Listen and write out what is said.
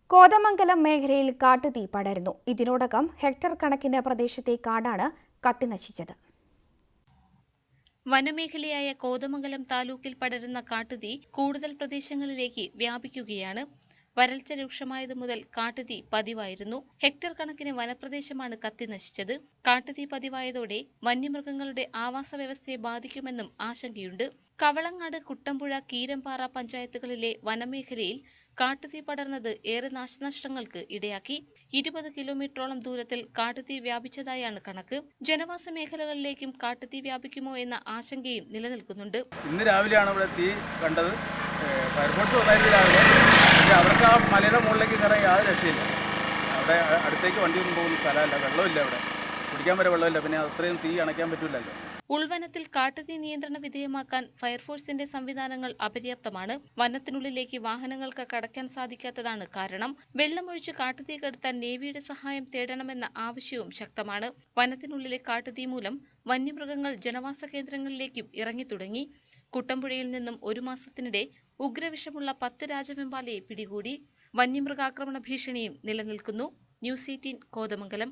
കോതമംഗലം മേഖലയിൽ കാട്ടുതീ പടരുന്നു. ഇതിനോടകം ഹെക്ടർ കണക്കിന് പ്രദേശത്തെ കാടാണ് കത്തിനശിച്ചത്. വനമേഖലയായ കോതമംഗലം താലൂക്കിൽ പടരുന്ന കാട്ടുതീ കൂടുതൽ പ്രദേശങ്ങളിലേക്ക് വ്യാപിക്കുകയാണ്. വരൾച്ച രൂക്ഷമായതു മുതൽ കാട്ടുതീ പതിവായിരുന്നു. ഹെക്ടർ കണക്കിന് വനപ്രദേശമാണ് കത്തിനശിച്ചത്. കാട്ടുതീ പതിവായതോടെ വന്യമൃഗങ്ങളുടെ ആവാസ വ്യവസ്ഥയെ ബാധിക്കുമെന്നും ആശങ്കയുണ്ട്. കവളങ്ങാട്, കുട്ടമ്പുഴ, കീരമ്പാറ പഞ്ചായത്തുകളിലെ വനമേഖലയിൽ കാട്ടുതീ പടർന്നത് ഏറെ നാശനഷ്ടങ്ങൾക്ക് ഇടയാക്കി. 20 കിലോമീറ്ററോളം ദൂരത്തിൽ കാട്ടുതീ വ്യാപിച്ചതായാണ് കണക്ക്. ജനവാസ മേഖലകളിലേക്കും കാട്ടുതീ വ്യാപിക്കുമോ എന്ന ആശങ്കയും നിലനിൽക്കുന്നുണ്ട്. ഇന്ന് രാവിലെയാണ് ഇവിടെ തീ കണ്ടത്. ഫയർഫോഴ്സ് വന്നായിരുന്നു രാവിലെ. പക്ഷേ അവർക്ക് ആ മലയുടെ മുകളിലേക്ക് കയറാൻ യാതൊരു രക്ഷയില്ല. അവിടെ അടുത്തേക്ക് വണ്ടിയൊന്നും പോകുന്ന സ്ഥലമല്ല, വെള്ളമില്ല, അവിടെ കുടിക്കാൻ വരെ വെള്ളമില്ല. പിന്നെ അത്രയും തീ അണയ്ക്കാൻ പറ്റില്ലല്ലോ. ഉൾവനത്തിൽ കാട്ടുതീ നിയന്ത്രണ വിധേയമാക്കാൻ ഫയർഫോഴ്സിന്റെ സംവിധാനങ്ങൾ അപര്യാപ്തമാണ്. വനത്തിനുള്ളിലേക്ക് വാഹനങ്ങൾക്ക് കടക്കാൻ സാധിക്കാത്തതാണ് കാരണം. വെള്ളമൊഴിച്ച് കാട്ടുതീ കെടുത്താൻ നേവിയുടെ സഹായം തേടണമെന്ന ആവശ്യവും ശക്തമാണ്. വനത്തിനുള്ളിലെ കാട്ടുതീ മൂലം വന്യമൃഗങ്ങൾ ജനവാസ കേന്ദ്രങ്ങളിലേക്കും ഇറങ്ങിത്തുടങ്ങി. കുട്ടമ്പുഴയിൽ നിന്നും 1 മാസത്തിനിടെ ഉഗ്രവിഷമുള്ള 10 രാജവെമ്പാലയെ പിടികൂടി. വന്യമൃഗാക്രമണ ഭീഷണിയും നിലനിൽക്കുന്നു. ന്യൂസ് 18 കോതമംഗലം.